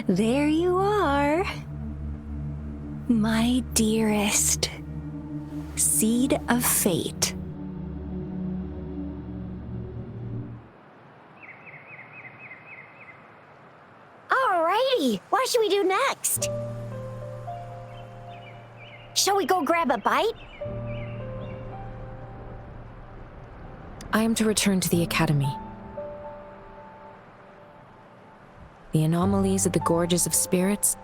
There you are. My dearest. Seed of Fate. Alrighty, what should we do next? Shall we go grab a bite? I am to return to the Academy. The anomalies of the Gorges of Spirits,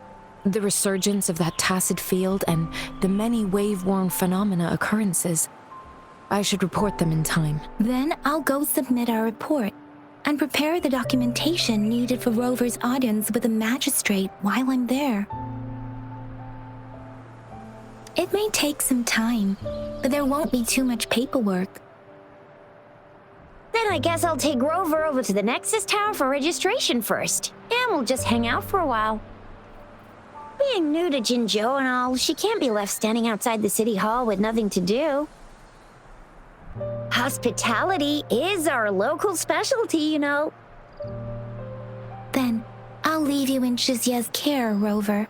the resurgence of that tacit field, and the many wave-worn phenomena occurrences. I should report them in time. Then I'll go submit our report and prepare the documentation needed for Rover's audience with the magistrate while I'm there. It may take some time, but there won't be too much paperwork. Then I guess I'll take Rover over to the Nexus Tower for registration first, and we'll just hang out for a while. Being new to Jinzhou and all, she can't be left standing outside the city hall with nothing to do. Hospitality is our local specialty, you know. Then I'll leave you in Shizia's care, Rover.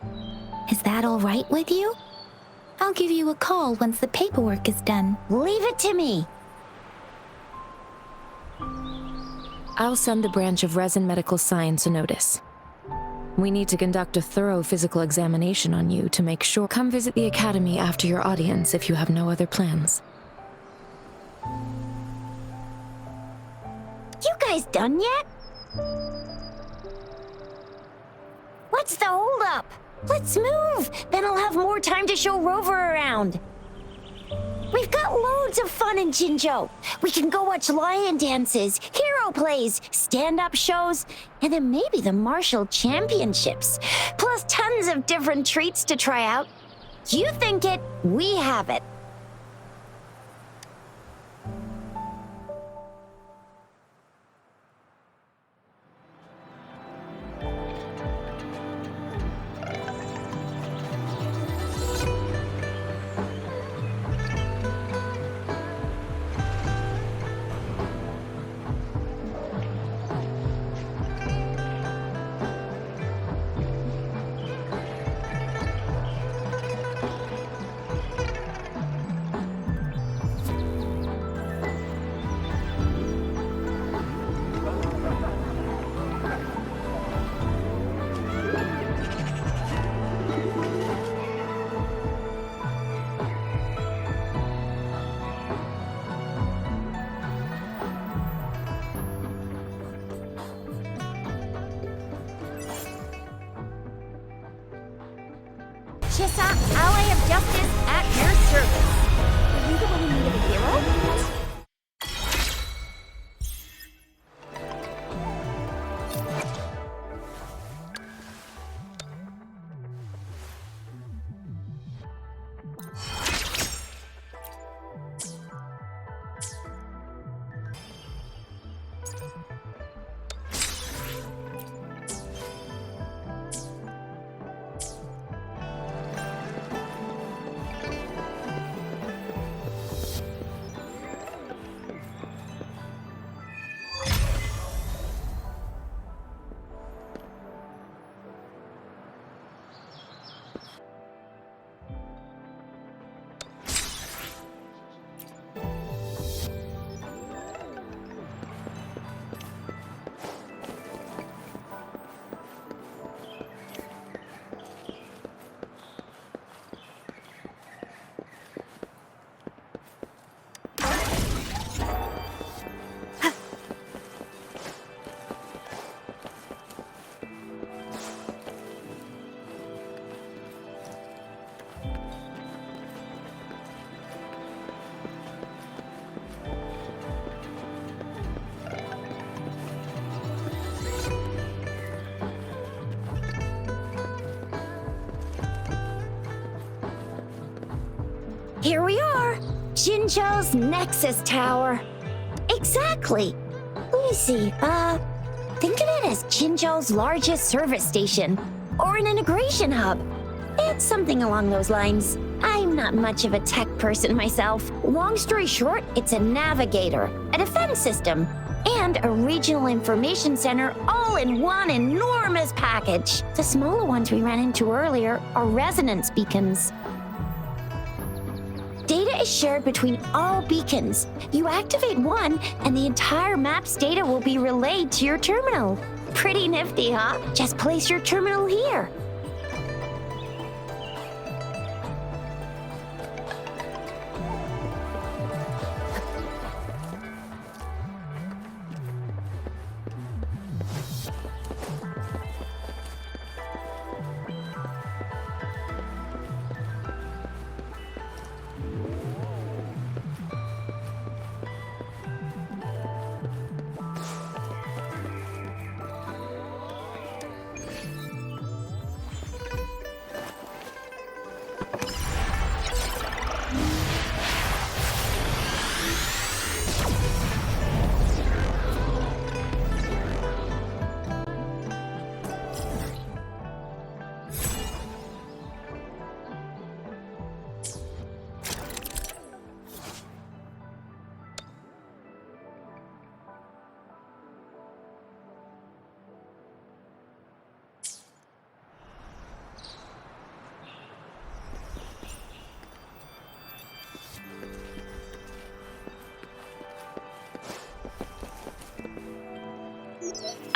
Is that all right with you? I'll give you a call once the paperwork is done. Leave it to me. I'll send the branch of Resin Medical Science a notice. We need to conduct a thorough physical examination on you to make sure. Come visit the Academy after your audience if you have no other plans. You guys done yet? What's the holdup? Let's move! Then I'll have more time to show Rover around. We've got loads of fun in Jinzhou. We can go watch lion dances, hero plays, stand-up shows, and then maybe the martial championships. Plus tons of different treats to try out. You think it, we have it. Chisa, ally of justice at your service. Are you the one who needed a hero? Here we are, Jinzhou's Nexus Tower. Exactly. Let me see, think of it as Jinzhou's largest service station, or an integration hub. It's something along those lines. I'm not much of a tech person myself. Long story short, it's a navigator, a defense system. and a regional information center all in one enormous package. The smaller ones we ran into earlier are resonance beacons. Data is shared between all beacons. You activate one, and the entire map's data will be relayed to your terminal. Pretty nifty, huh? Just place your terminal here.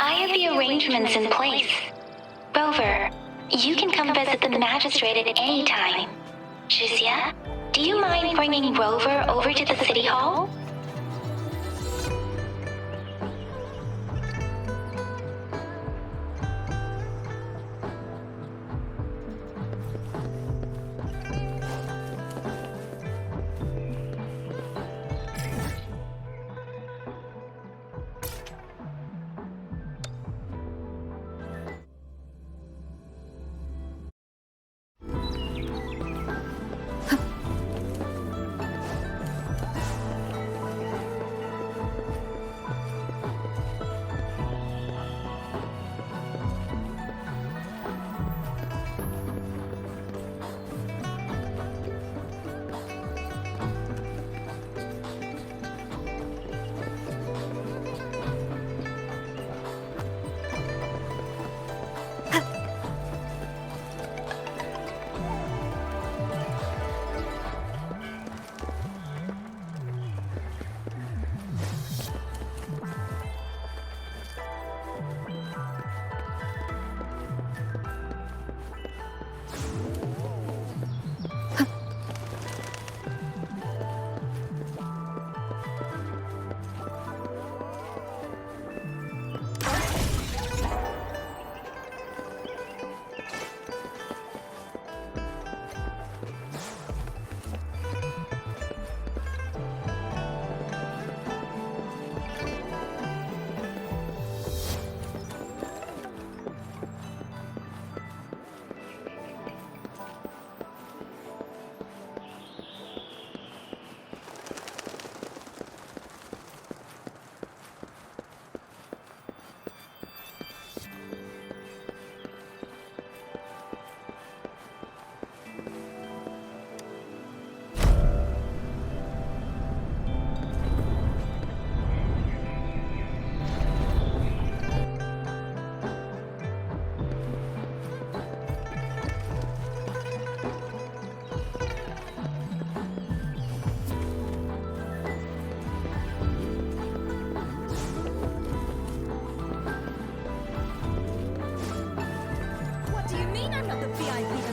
I have the arrangements in place. Rover, you can come visit the magistrate at any time. Jizia, do you mind bringing Rover over to the city hall?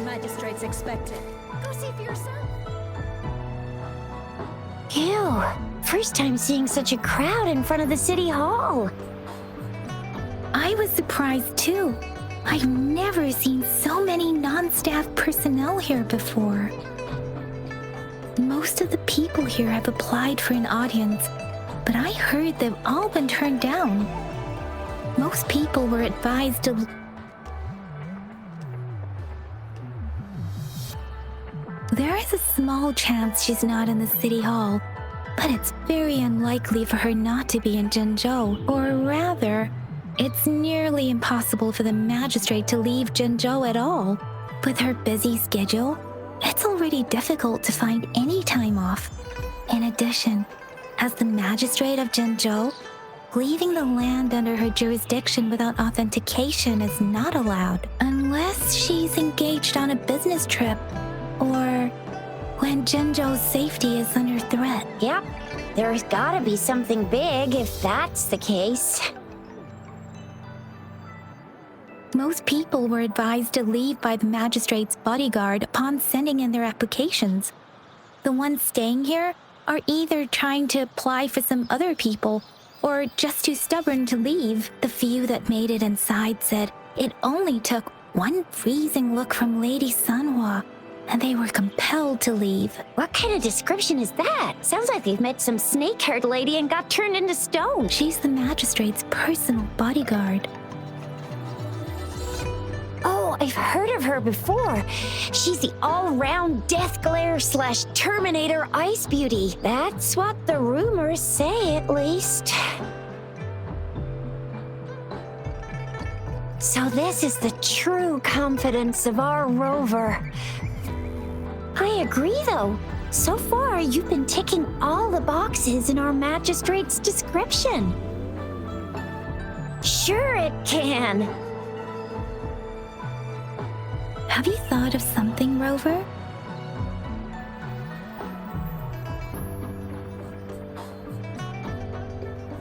Magistrates expected. Go see for yourself. Ew. First time seeing such a crowd in front of the city hall. I was surprised too. I've never seen so many non-staff personnel here before. Most of the people here have applied for an audience, but I heard they've all been turned down. Most people were advised to... There is a small chance she's not in the city hall, but it's very unlikely for her not to be in Zhengzhou. Or rather, it's nearly impossible for the magistrate to leave Zhengzhou at all. With her busy schedule, it's already difficult to find any time off. In addition, as the magistrate of Zhengzhou, leaving the land under her jurisdiction without authentication is not allowed, unless she's engaged on a business trip or when Jinzhou's safety is under threat. Yep, there's gotta be something big if that's the case. Most people were advised to leave by the magistrate's bodyguard upon sending in their applications. The ones staying here are either trying to apply for some other people or just too stubborn to leave. The few that made it inside said it only took one freezing look from Lady Sanhua and they were compelled to leave. What kind of description is that? Sounds like they've met some snake-haired lady and got turned into stone. She's the magistrate's personal bodyguard. Oh, I've heard of her before. She's the all-round Death Glare / Terminator Ice Beauty. That's what the rumors say, at least. So this is the true confidence of our rover. I agree, though. So far, you've been ticking all the boxes in our magistrate's description. Sure it can. Have you thought of something, Rover?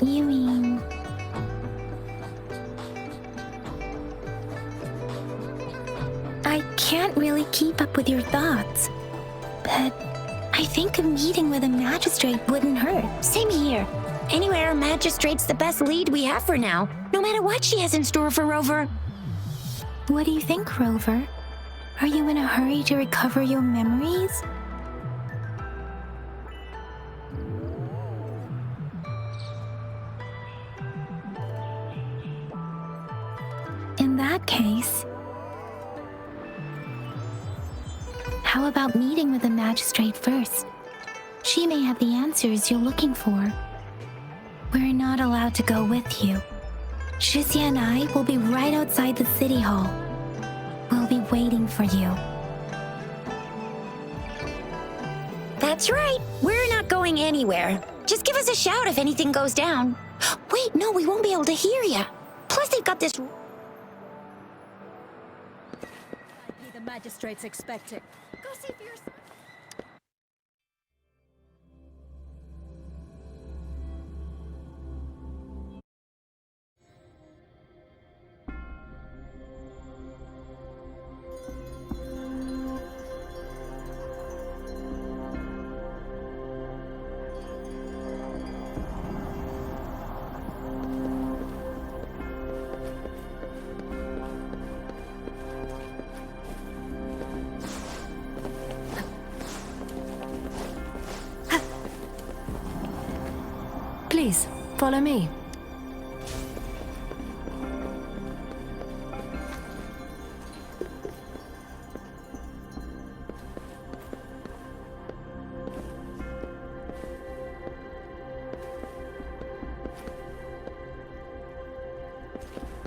You mean... I can't really keep up with your thoughts, but I think a meeting with a magistrate wouldn't hurt. Same here. Anyway, our magistrate's the best lead we have for now, no matter what she has in store for Rover. What do you think, Rover? Are you in a hurry to recover your memories? In that case, how about meeting with the magistrate first? She may have the answers you're looking for. We're not allowed to go with you. Shixia and I will be right outside the city hall. We'll be waiting for you. That's right. We're not going anywhere. Just give us a shout if anything goes down. Wait, no, we won't be able to hear you. Plus, they've got this... The magistrate's expecting. Go see for yourself. Please, follow me.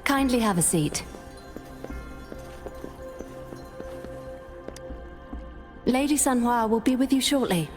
Kindly have a seat. Lady Sanhua will be with you shortly.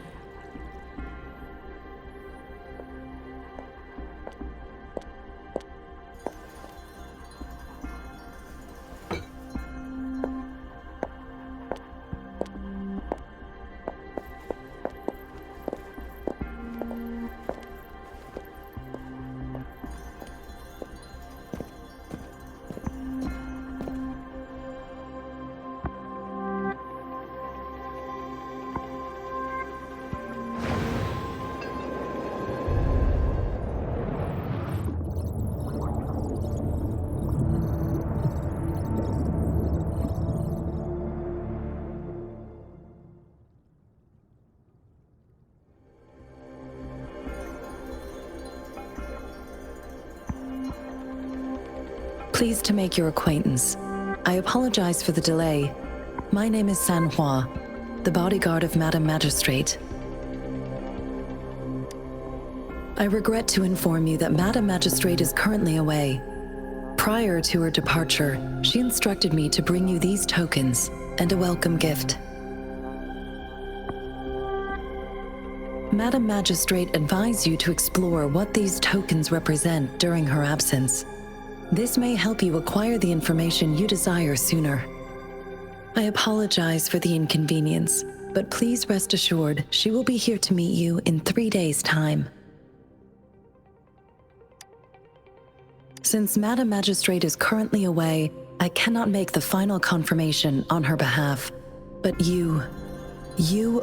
Pleased to make your acquaintance. I apologize for the delay. My name is Sanhua, the bodyguard of Madam Magistrate. I regret to inform you that Madam Magistrate is currently away. Prior to her departure, she instructed me to bring you these tokens and a welcome gift. Madam Magistrate advised you to explore what these tokens represent during her absence. This may help you acquire the information you desire sooner. I apologize for the inconvenience, but please rest assured she will be here to meet you in 3 days' time. Since Madam Magistrate is currently away, I cannot make the final confirmation on her behalf. But you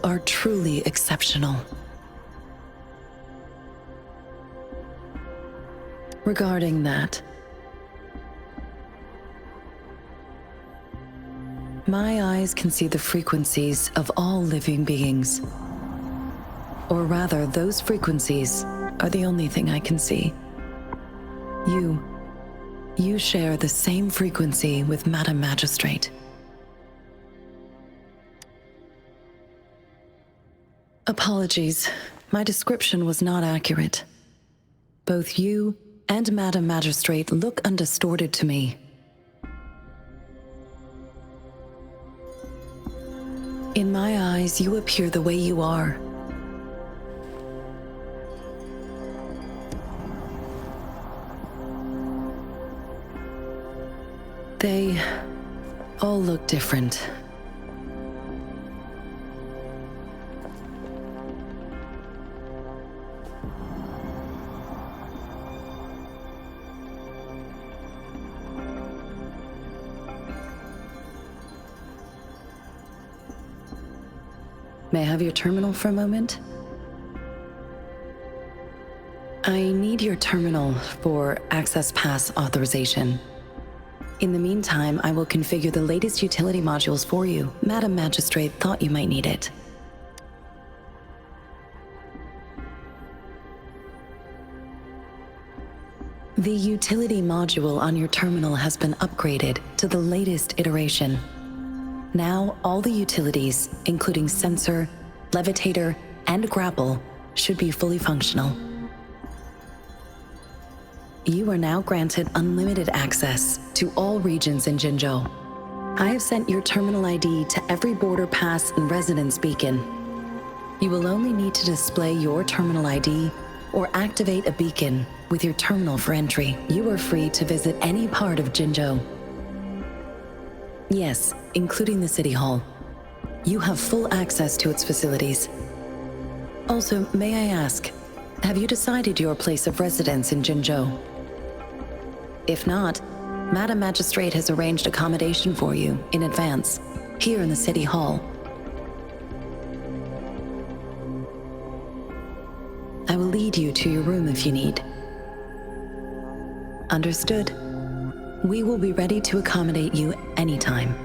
are truly exceptional. Regarding that, my eyes can see the frequencies of all living beings. Or rather, those frequencies are the only thing I can see. You share the same frequency with Madam Magistrate. Apologies, my description was not accurate. Both you and Madam Magistrate look undistorted to me. In my eyes, you appear the way you are. They all look different. May I have your terminal for a moment? I need your terminal for Access Pass authorization. In the meantime, I will configure the latest utility modules for you. Madam Magistrate thought you might need it. The utility module on your terminal has been upgraded to the latest iteration. Now, all the utilities, including sensor, levitator, and grapple, should be fully functional. You are now granted unlimited access to all regions in Jinzhou. I have sent your terminal ID to every border pass and residence beacon. You will only need to display your terminal ID or activate a beacon with your terminal for entry. You are free to visit any part of Jinzhou. Yes, including the City Hall. You have full access to its facilities. Also, may I ask, have you decided your place of residence in Jinzhou? If not, Madam Magistrate has arranged accommodation for you in advance, here in the City Hall. I will lead you to your room if you need. Understood. We will be ready to accommodate you anytime.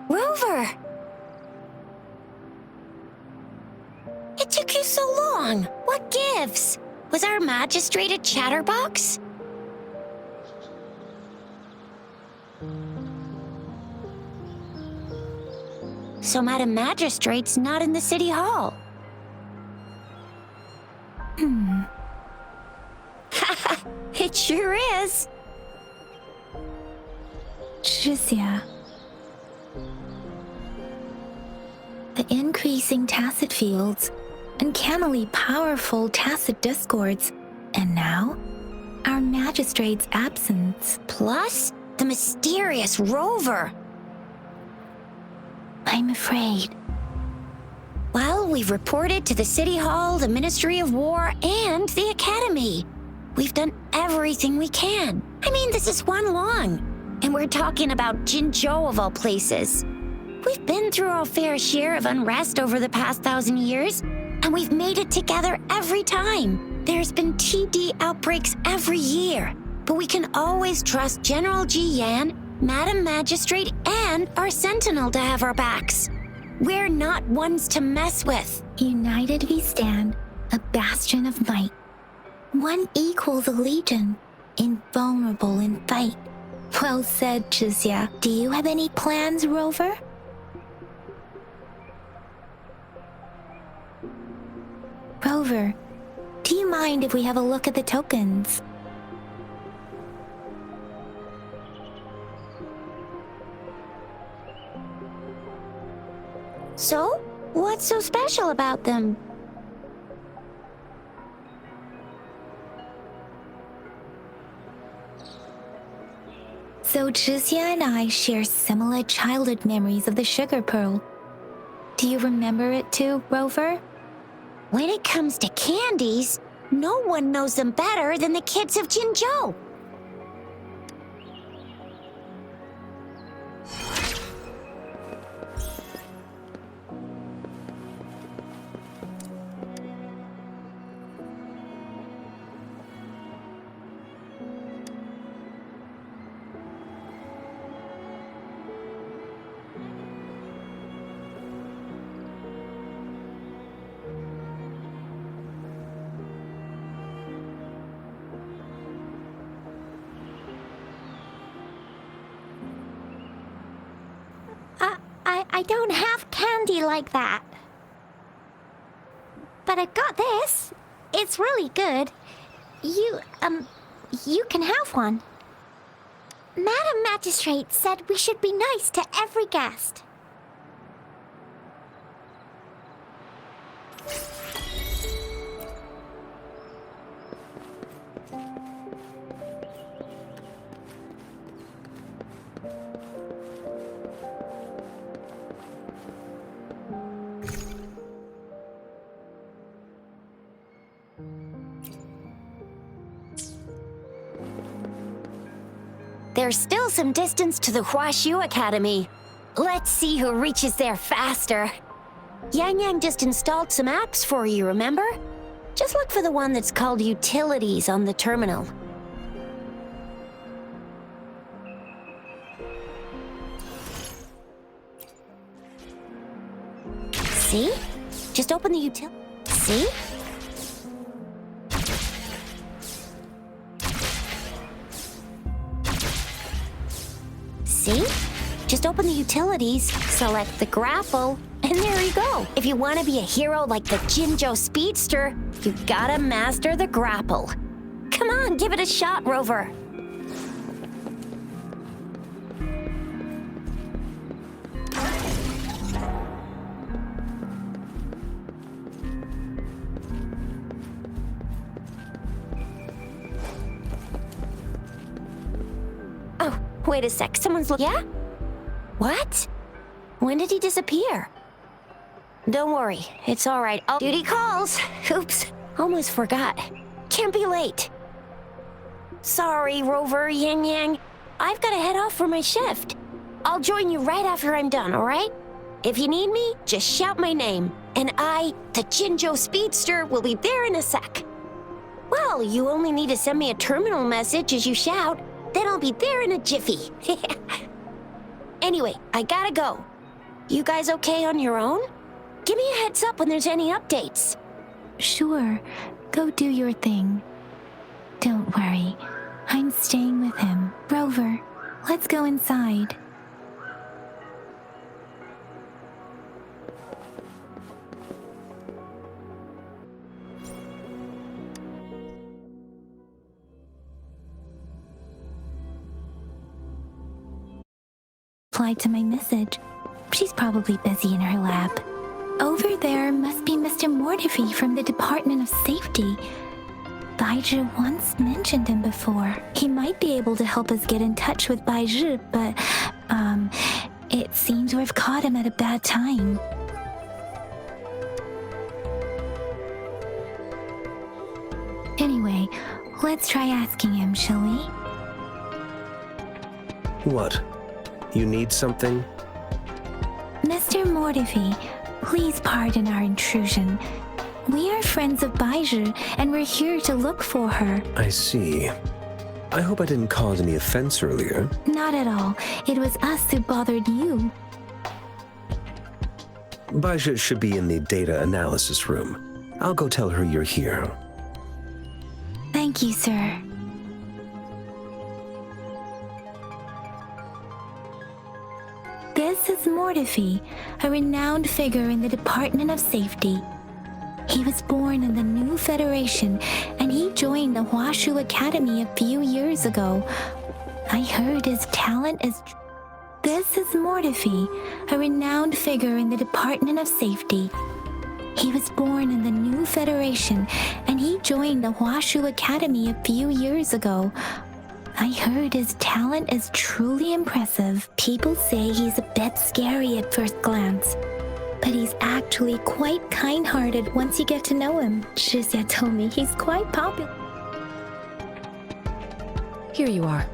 Rover! It took you so long. What gives? Was our magistrate a chatterbox? So Madam Magistrate's not in the City Hall. It sure is. Shixia. increasing tacit fields, uncannily powerful tacit discords, and now, our magistrate's absence. Plus, the mysterious Rover. I'm afraid. Well, we've reported to the City Hall, the Ministry of War, and the Academy. We've done everything we can. I mean, this is Huanglong, and we're talking about Jinzhou of all places. We've been through our fair share of unrest over the past 1,000 years, and we've made it together every time. There's been TD outbreaks every year, but we can always trust General Ji Yan, Madam Magistrate, and our Sentinel to have our backs. We're not ones to mess with. United we stand, a bastion of might. One equals a legion, invulnerable in fight. Well said, Chizia. Do you have any plans, Rover? Rover, do you mind if we have a look at the tokens? So, what's so special about them? So Chizia and I share similar childhood memories of the sugar pearl. Do you remember it too, Rover? When it comes to candies, no one knows them better than the kids of Jinzhou. I don't have candy like that. But I've got this. It's really good. You can have one. Madam Magistrate said we should be nice to every guest. There's still some distance to the Huashu Academy. Let's see who reaches there faster. Yang Yang just installed some apps for you, remember? Just look for the one that's called Utilities on the terminal. See? Just open the util... See? See? Just open the utilities, select the grapple, and there you go. If you want to be a hero like the Jinzhou Speedster, you gotta master the grapple. Come on, give it a shot, Rover. Oh, wait a sec. Someone's looking. Yeah? What? When did he disappear? Don't worry. It's all right. Duty calls. Oops. Almost forgot. Can't be late. Sorry, Rover, Yang Yang. I've got to head off for my shift. I'll join you right after I'm done, all right? If you need me, just shout my name. And I, the Jinzhou Speedster, will be there in a sec. Well, you only need to send me a terminal message as you shout. Then I'll be there in a jiffy. Anyway, I gotta go. You guys okay on your own? Give me a heads up when there's any updates. Sure, go do your thing. Don't worry, I'm staying with him. Rover, let's go inside. Replied to my message. She's probably busy in her lab. Over there must be Mr. Mortefi from the Department of Safety. Baizhi once mentioned him before. He might be able to help us get in touch with Baizhi, but, it seems we've caught him at a bad time. Anyway, let's try asking him, shall we? What? You need something? Mr. Mortefi, please pardon our intrusion. We are friends of Baizhi, and we're here to look for her. I see. I hope I didn't cause any offense earlier. Not at all. It was us who bothered you. Baizhi should be in the data analysis room. I'll go tell her you're here. Thank you, sir. This is Mortefi, a renowned figure in the Department of Safety. He was born in the new Federation, and he joined the Huashu Academy a few years ago. I heard his talent is... This is Mortefi, a renowned figure in the Department of Safety. He was born in the new Federation, and he joined the Huashu Academy a few years ago. I heard his talent is truly impressive. People say he's a bit scary at first glance, but he's actually quite kind-hearted once you get to know him. Shizia told me he's quite popular. Here you are.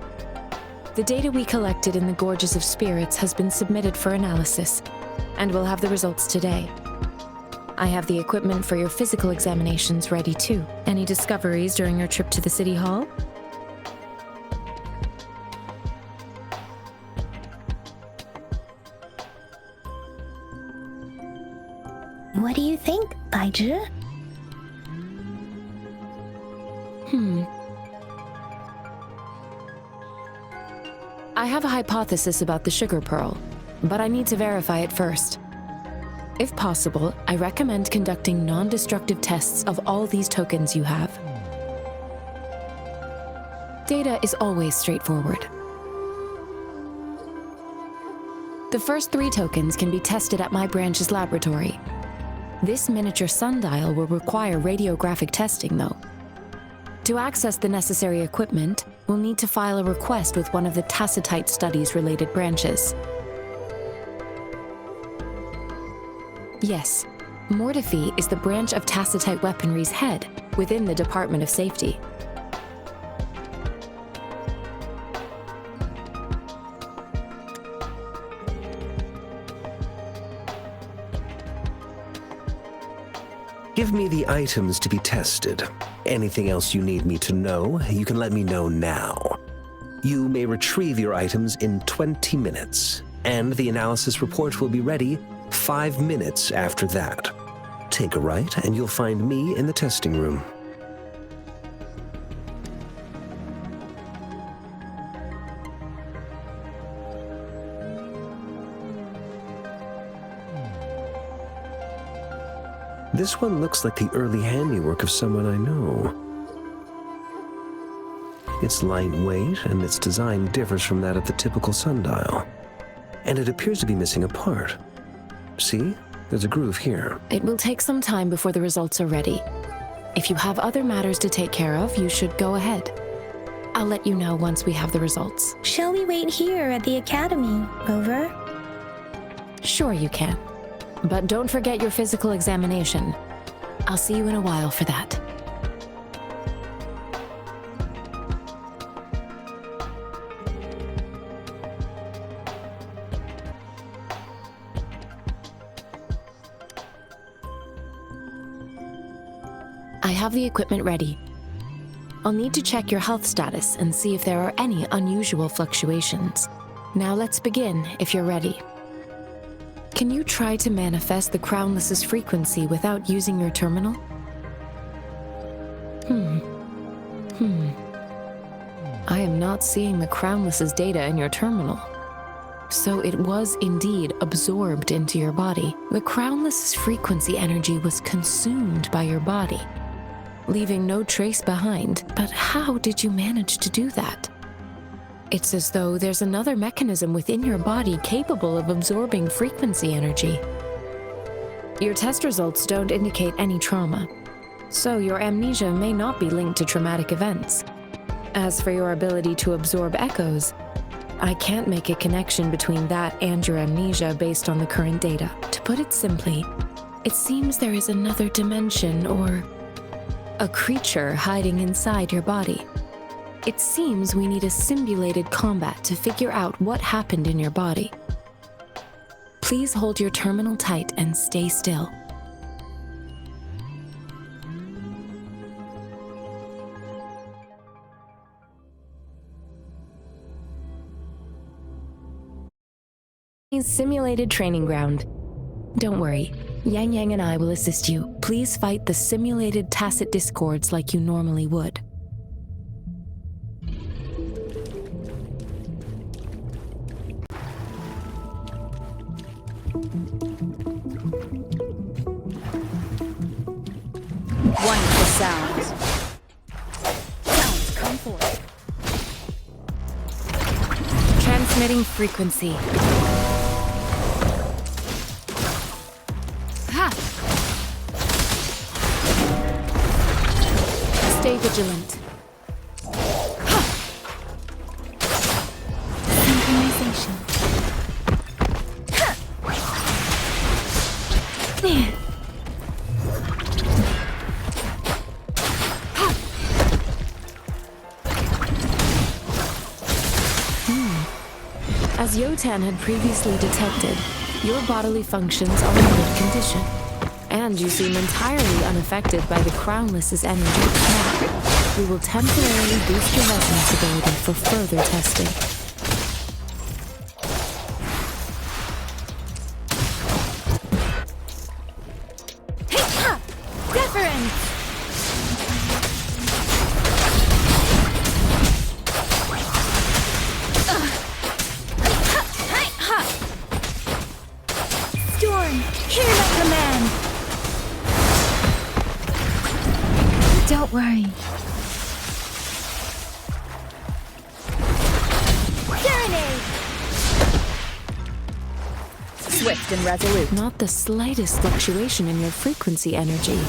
The data we collected in the Gorges of Spirits has been submitted for analysis, and we'll have the results today. I have the equipment for your physical examinations ready too. Any discoveries during your trip to the City Hall? What do you think, Baizhi? I have a hypothesis about the sugar pearl, but I need to verify it first. If possible, I recommend conducting non-destructive tests of all these tokens you have. Data is always straightforward. The first 3 tokens can be tested at my branch's laboratory. This miniature sundial will require radiographic testing, though. To access the necessary equipment, we'll need to file a request with one of the Tacitite Studies-related branches. Yes, Mortefi is the branch of Tacitite Weaponry's head within the Department of Safety. Give me the items to be tested. Anything else you need me to know, you can let me know now. You may retrieve your items in 20 minutes, and the analysis report will be ready 5 minutes after that. Take a right, and you'll find me in the testing room. This one looks like the early handiwork of someone I know. It's lightweight, and its design differs from that of the typical sundial. And it appears to be missing a part. See? There's a groove here. It will take some time before the results are ready. If you have other matters to take care of, you should go ahead. I'll let you know once we have the results. Shall we wait here at the academy, Rover? Sure you can. But don't forget your physical examination. I'll see you in a while for that. I have the equipment ready. I'll need to check your health status and see if there are any unusual fluctuations. Now let's begin, if you're ready. Can you try to manifest the Crownless's frequency without using your terminal? I am not seeing the Crownless's data in your terminal. So it was indeed absorbed into your body. The Crownless's frequency energy was consumed by your body, leaving no trace behind. But how did you manage to do that? It's as though there's another mechanism within your body capable of absorbing frequency energy. Your test results don't indicate any trauma, so your amnesia may not be linked to traumatic events. As for your ability to absorb echoes, I can't make a connection between that and your amnesia based on the current data. To put it simply, it seems there is another dimension or a creature hiding inside your body. It seems we need a simulated combat to figure out what happened in your body. Please hold your terminal tight and stay still. Simulated training ground. Don't worry, Yang Yang and I will assist you. Please fight the simulated tacit discords like you normally would. Wonderful sounds. Sounds come forth. Transmitting frequency. Stay vigilant. Synchronization. As Yotan had previously detected, your bodily functions are in good condition, and you seem entirely unaffected by the Crownless's energy. Now, we will temporarily boost your resonance ability for further testing. Deference! Storm, hear my command! Don't worry. Serenade! Swift and resolute. Not the slightest fluctuation in your frequency energy.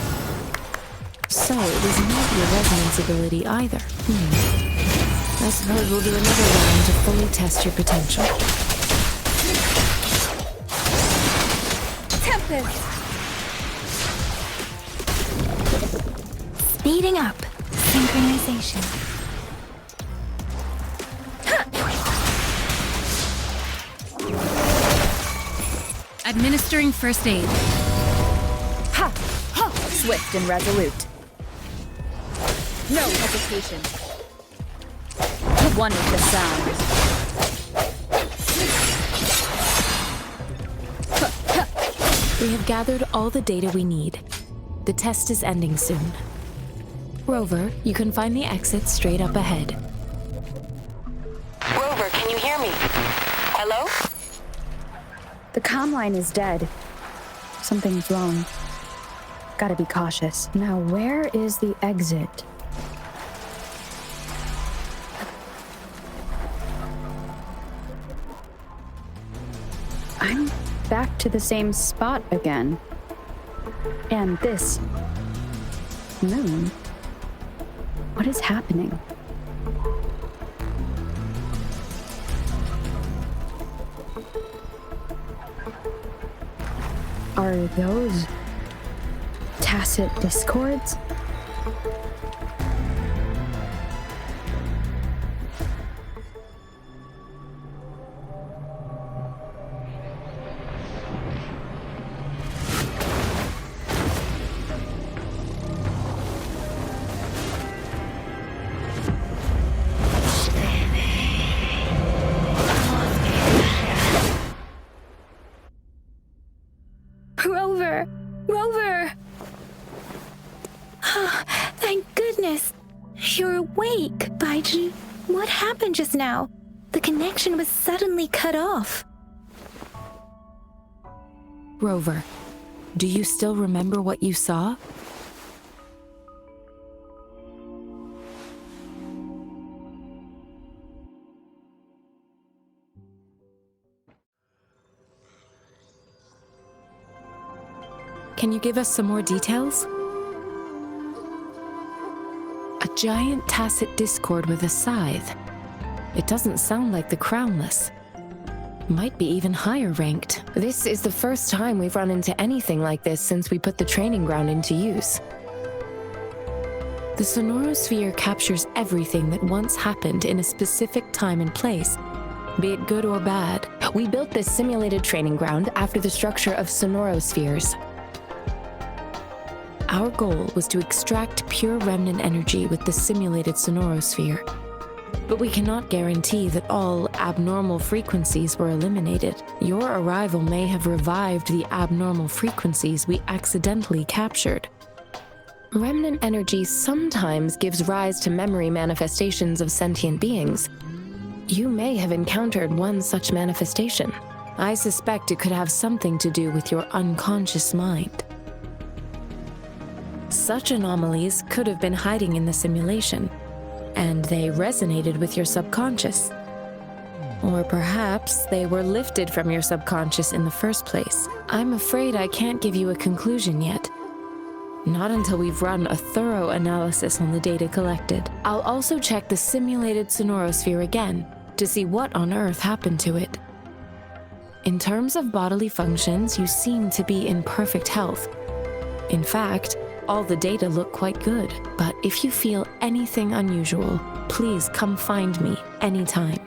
So it was not your resonance ability either. I suppose we'll do another round to fully test your potential. Tempest! Speeding up. Synchronization. Administering first aid. Ha! Ha! Swift and resolute. No hesitation. Wonderful sounds. We have gathered all the data we need. The test is ending soon. Rover, you can find the exit straight up ahead. Rover, can you hear me? Hello? The comm line is dead. Something's wrong. Gotta be cautious. Now, where is the exit? I'm back to the same spot again. And this moon. What is happening? Are those tacit discords? Rover! Rover! Thank goodness! You're awake, Baiji. What happened just now? The connection was suddenly cut off. Rover, do you still remember what you saw? Can you give us some more details? A giant tacit discord with a scythe. It doesn't sound like the Crownless. Might be even higher ranked. This is the first time we've run into anything like this since we put the training ground into use. The sonorosphere captures everything that once happened in a specific time and place, be it good or bad. We built this simulated training ground after the structure of sonorospheres. Our goal was to extract pure remnant energy with the simulated sonorosphere. But we cannot guarantee that all abnormal frequencies were eliminated. Your arrival may have revived the abnormal frequencies we accidentally captured. Remnant energy sometimes gives rise to memory manifestations of sentient beings. You may have encountered one such manifestation. I suspect it could have something to do with your unconscious mind. Such anomalies could have been hiding in the simulation, and they resonated with your subconscious. Or perhaps they were lifted from your subconscious in the first place. I'm afraid I can't give you a conclusion yet. Not until we've run a thorough analysis on the data collected. I'll also check the simulated sonorosphere again to see what on earth happened to it. In terms of bodily functions, you seem to be in perfect health. In fact, all the data look quite good, but if you feel anything unusual, please come find me anytime.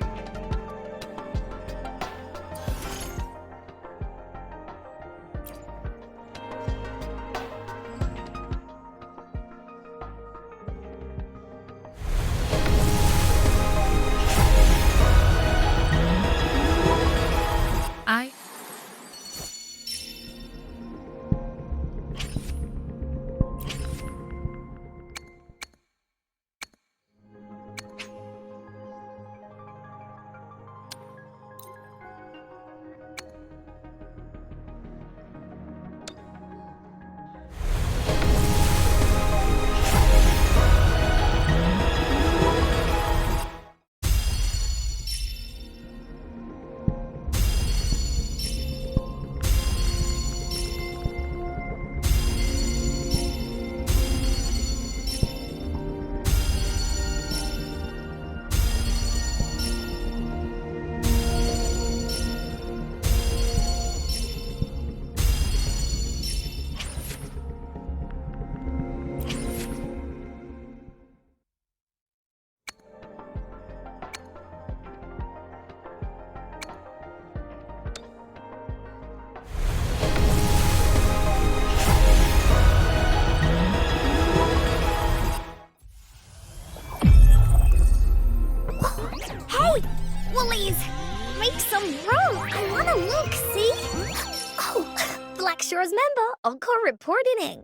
Woolies! Make some room! I wanna look, see? Oh, Black Shore's member, Encore reporting in.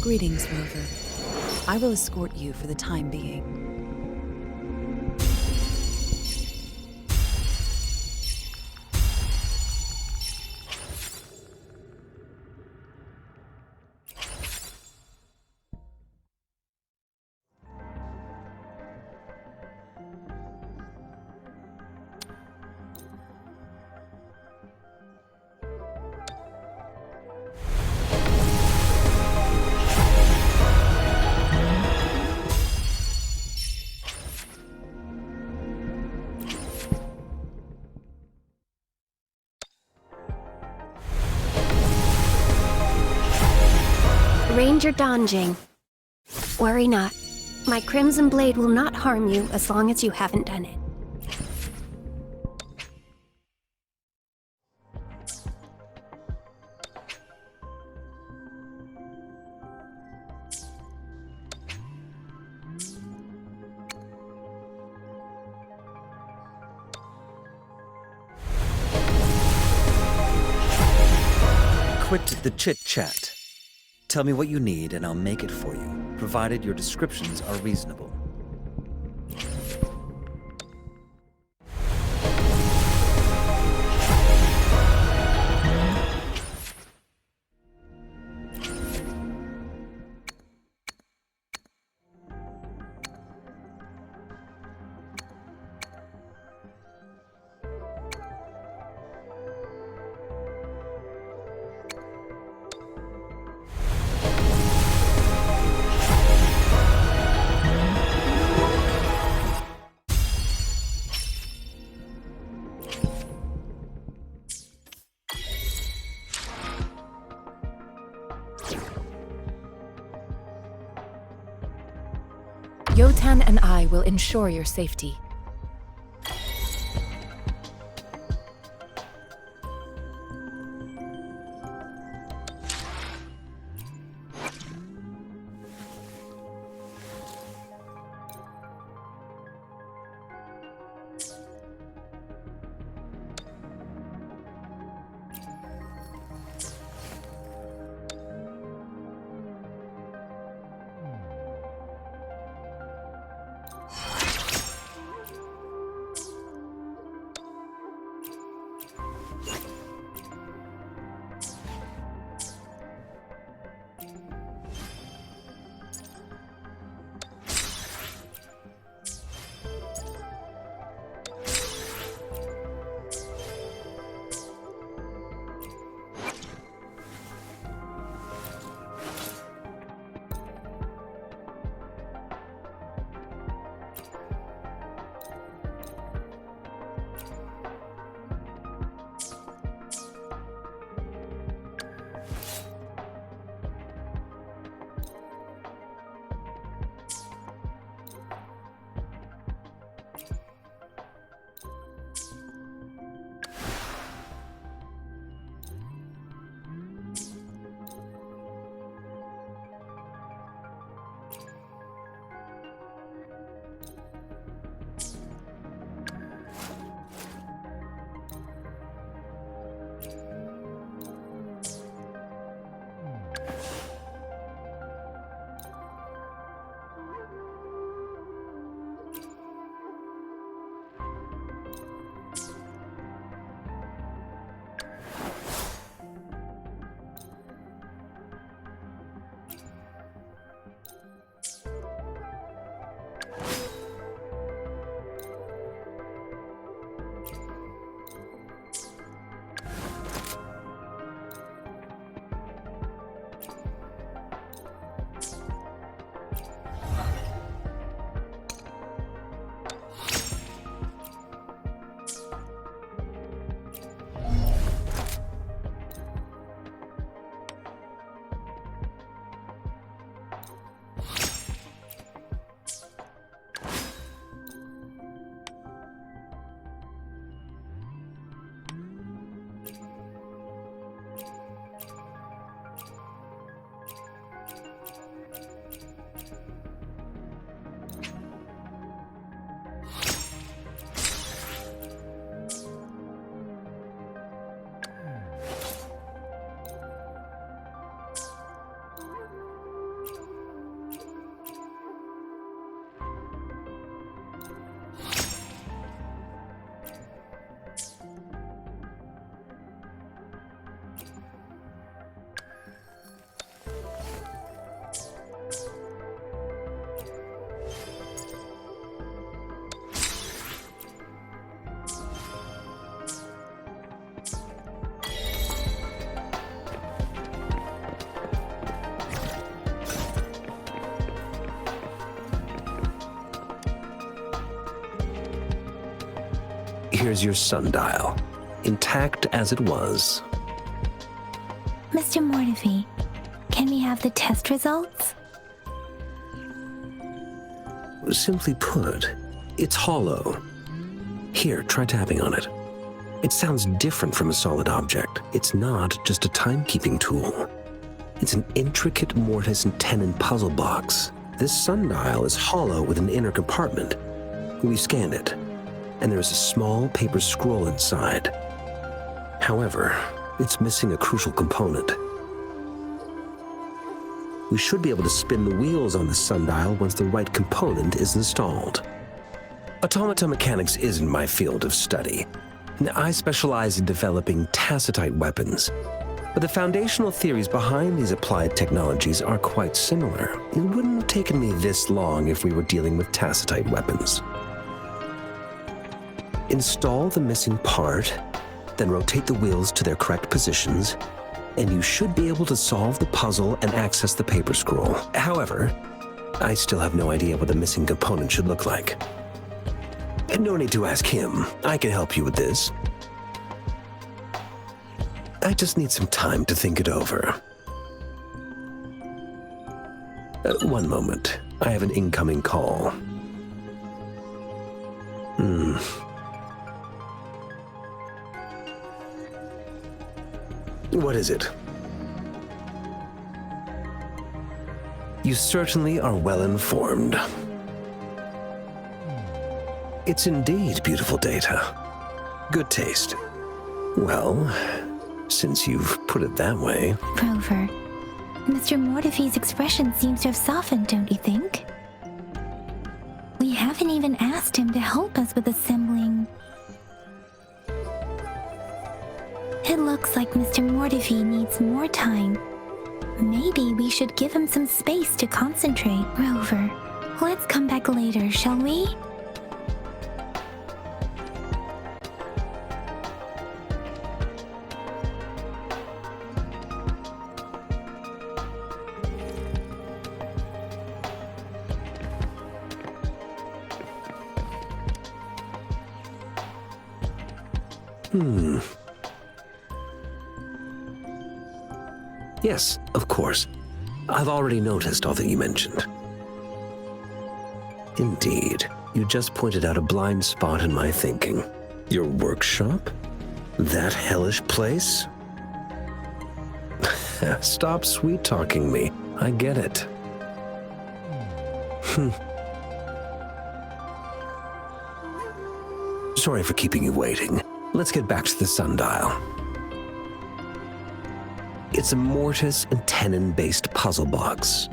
Greetings, Rover. I will escort you for the time being. Ranger Donjing. Worry not. My Crimson Blade will not harm you as long as you haven't done it. Quit the chit-chat. Tell me what you need and I'll make it for you, provided your descriptions are reasonable. Yotan and I will ensure your safety. Here's your sundial, intact as it was. Mr. Mortefi, can we have the test results? Simply put, it's hollow. Here, try tapping on it. It sounds different from a solid object. It's not just a timekeeping tool. It's an intricate mortise and tenon puzzle box. This sundial is hollow with an inner compartment. We scanned it, and there is a small paper scroll inside. However, it's missing a crucial component. We should be able to spin the wheels on the sundial once the right component is installed. Automata mechanics isn't my field of study. I specialize in developing tacitite weapons, but the foundational theories behind these applied technologies are quite similar. It wouldn't have taken me this long if we were dealing with tacitite weapons. Install the missing part, then rotate the wheels to their correct positions, and you should be able to solve the puzzle and access the paper scroll. However, I still have no idea what the missing component should look like. No need to ask him. I can help you with this. I just need some time to think it over. One moment. I have an incoming call. What is it? You certainly are well informed. It's indeed beautiful data. Good taste. Well, since you've put it that way. Rover, Mr. Mortefi's expression seems to have softened, don't you think? We haven't even asked him to help us with assembling. It looks like Mr. Mortefi needs more time. Maybe we should give him some space to concentrate. Rover, let's come back later, shall we? Yes, of course. I've already noticed all that you mentioned. Indeed, you just pointed out a blind spot in my thinking. Your workshop? That hellish place? Stop sweet-talking me. I get it. Sorry for keeping you waiting. Let's get back to the sundial. It's a mortise and tenon-based puzzle box.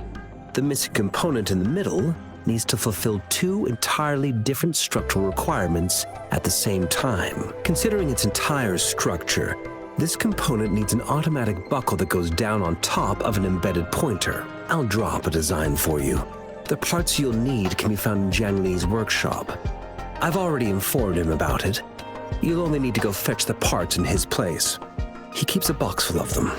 The missing component in the middle needs to fulfill two entirely different structural requirements at the same time. Considering its entire structure, this component needs an automatic buckle that goes down on top of an embedded pointer. I'll draw up a design for you. The parts you'll need can be found in Jiang Li's workshop. I've already informed him about it. You'll only need to go fetch the parts in his place. He keeps a box full of them.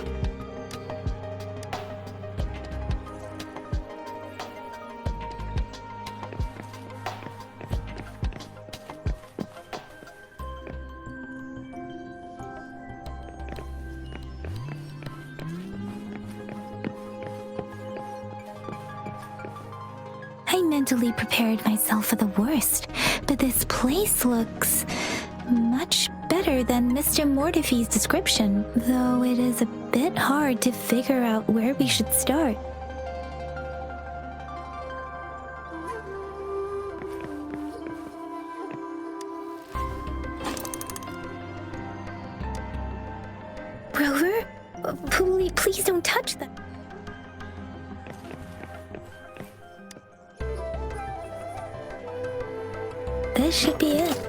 I mentally prepared myself for the worst, but this place looks much better than Mr. Mortefi's description, though it is a bit hard to figure out where we should start. Rover? Please don't touch them. This should be it.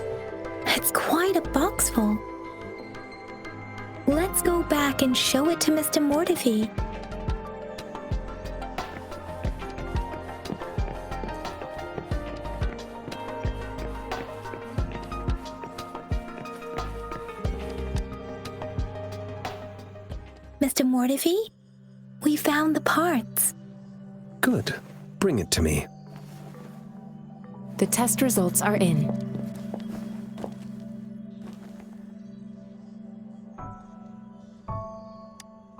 It's quite a box full. Let's go back and show it to Mr. Mortefi. Mr. Mortefi, we found the parts. Good. Bring it to me. The test results are in.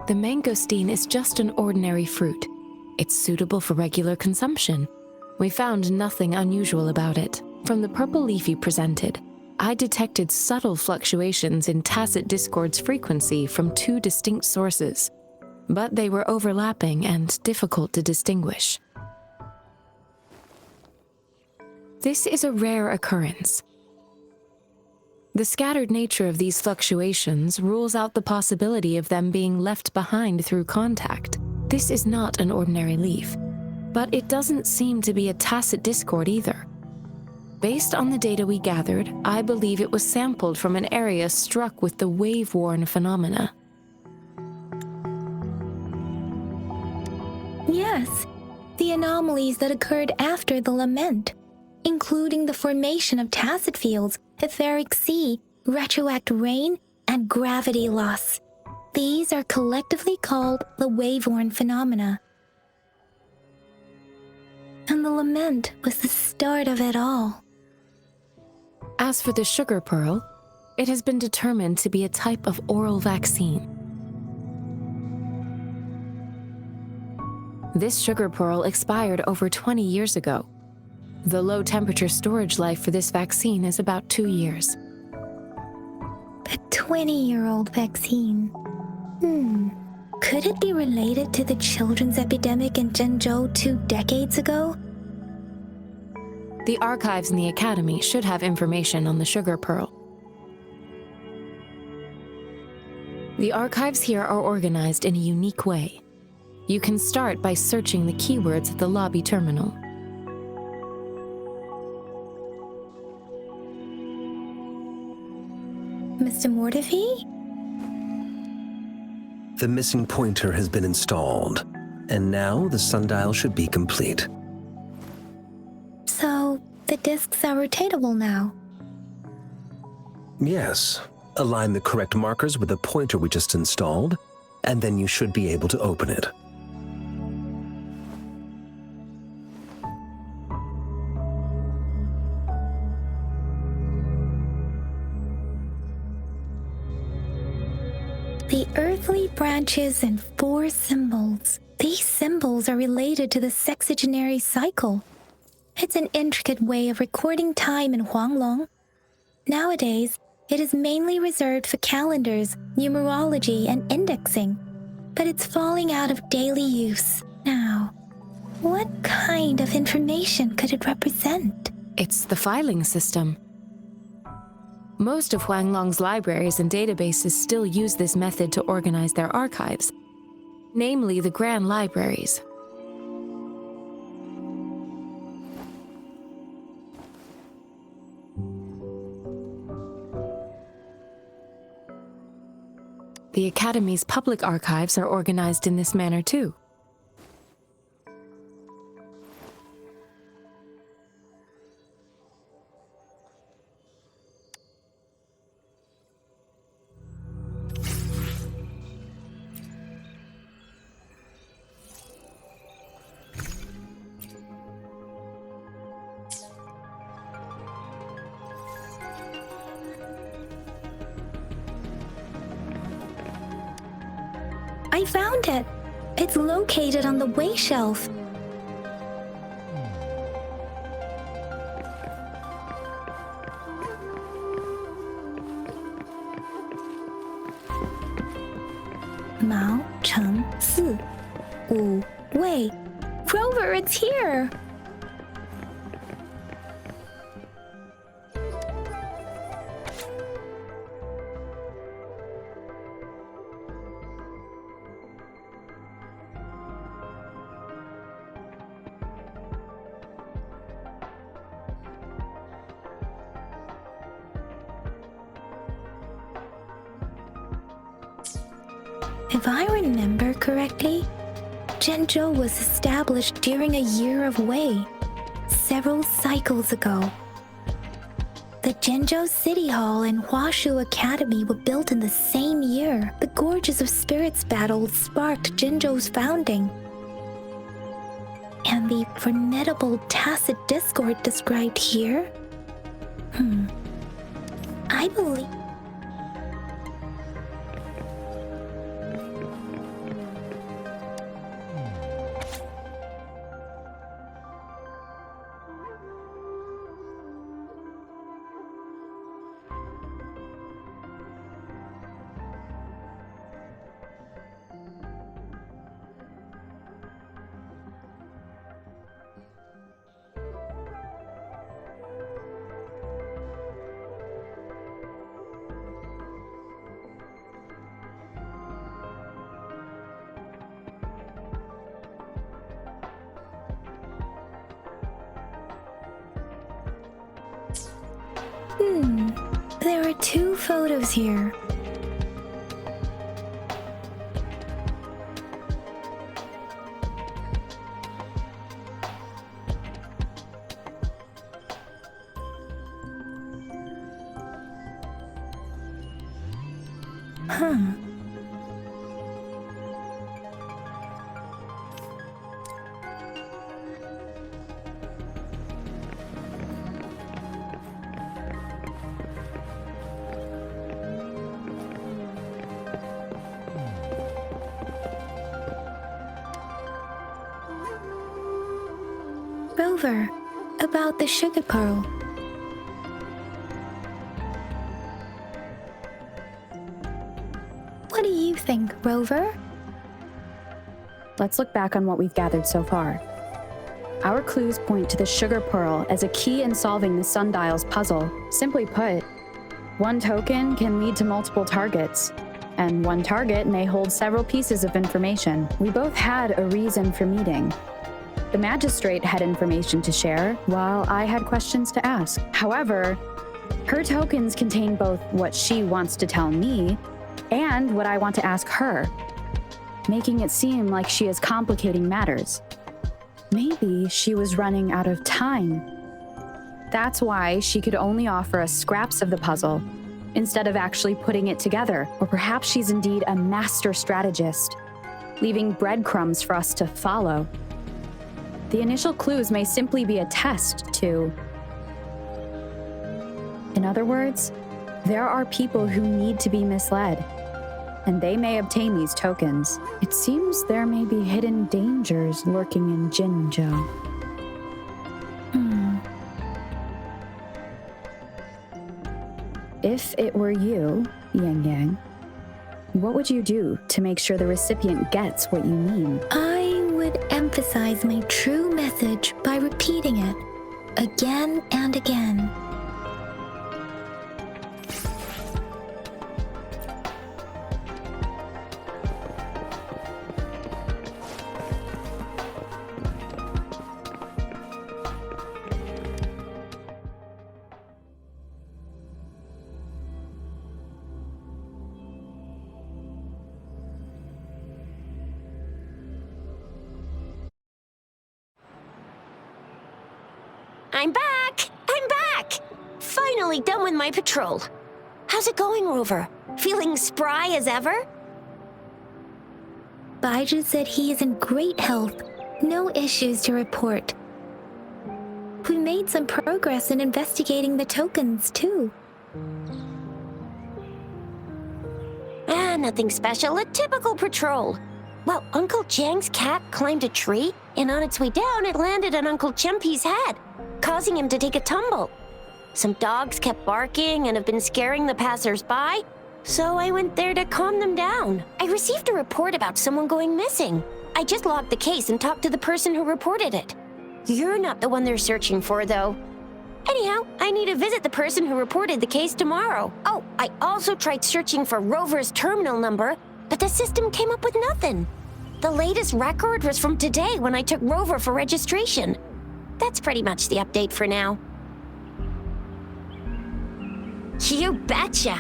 The mangosteen is just an ordinary fruit. It's suitable for regular consumption. We found nothing unusual about it. From the purple leaf you presented, I detected subtle fluctuations in tacit discord's frequency from two distinct sources, but they were overlapping and difficult to distinguish. This is a rare occurrence. The scattered nature of these fluctuations rules out the possibility of them being left behind through contact. This is not an ordinary leaf, but it doesn't seem to be a tacit discord either. Based on the data we gathered, I believe it was sampled from an area struck with the wave-worn phenomena. Yes, the anomalies that occurred after the lament, including the formation of tacit fields, etheric sea, retroact rain, and gravity loss. These are collectively called the wave-worn phenomena. And the lament was the start of it all. As for the sugar pearl, it has been determined to be a type of oral vaccine. This sugar pearl expired over 20 years ago. The low temperature storage life for this vaccine is about 2 years. A 20-year-old vaccine. Could it be related to the children's epidemic in Zhengzhou 2 decades ago? The archives in the Academy should have information on the sugar pearl. The archives here are organized in a unique way. You can start by searching the keywords at the lobby terminal. Mr. Mortefi? The missing pointer has been installed, and now the sundial should be complete. So, the discs are rotatable now. Yes. Align the correct markers with the pointer we just installed, and then you should be able to open it. The earthly branches and 4 symbols. These symbols are related to the sexagenary cycle. It's an intricate way of recording time in Huanglong. Nowadays, it is mainly reserved for calendars, numerology, and indexing, but it's falling out of daily use now. What kind of information could it represent? It's the filing system. Most of Huanglong's libraries and databases still use this method to organize their archives, namely the Grand Libraries. The Academy's public archives are organized in this manner too. I found it! It's located on the way shelf. Mao Cheng Si Wu Wei. Rover, it's here! If I remember correctly, Zhengzhou was established during a year of Wei, several cycles ago. The Zhengzhou City Hall and Huashu Academy were built in the same year. The Gorges of Spirits battle sparked Zhengzhou's founding. And the formidable tacit discord described here? I believe... There are 2 photos here. Rover, about the sugar pearl. What do you think, Rover? Let's look back on what we've gathered so far. Our clues point to the sugar pearl as a key in solving the sundial's puzzle. Simply put, one token can lead to multiple targets, and one target may hold several pieces of information. We both had a reason for meeting. The magistrate had information to share, while I had questions to ask. However, her tokens contain both what she wants to tell me and what I want to ask her, making it seem like she is complicating matters. Maybe she was running out of time. That's why she could only offer us scraps of the puzzle, instead of actually putting it together. Or perhaps she's indeed a master strategist, leaving breadcrumbs for us to follow. The initial clues may simply be a test to... In other words, there are people who need to be misled, and they may obtain these tokens. It seems there may be hidden dangers lurking in Jinzhou. If it were you, Yang Yang, what would you do to make sure the recipient gets what you mean? I would emphasize my true message by repeating it again and again. I'm back! I'm back! Finally done with my patrol. How's it going, Rover? Feeling spry as ever? Baiju said he is in great health. No issues to report. We made some progress in investigating the tokens, too. Nothing special. A typical patrol. Well, Uncle Jiang's cat climbed a tree, and on its way down, it landed on Uncle Chempi's head, causing him to take a tumble. Some dogs kept barking and have been scaring the passers-by, so I went there to calm them down. I received a report about someone going missing. I just logged the case and talked to the person who reported it. You're not the one they're searching for, though. Anyhow, I need to visit the person who reported the case tomorrow. Oh, I also tried searching for Rover's terminal number, but the system came up with nothing. The latest record was from today when I took Rover for registration. That's pretty much the update for now. You betcha!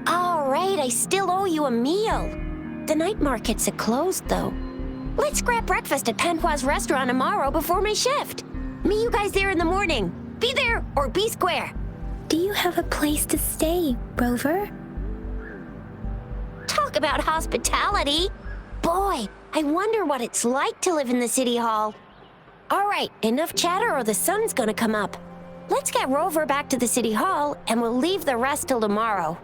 All right, I still owe you a meal. The night markets are closed, though. Let's grab breakfast at Panhua's restaurant tomorrow before my shift. Meet you guys there in the morning. Be there or be square. Do you have a place to stay, Rover? Talk about hospitality. Boy, I wonder what it's like to live in the city hall. All right, enough chatter or the sun's gonna come up. Let's get Rover back to the city hall and we'll leave the rest till tomorrow.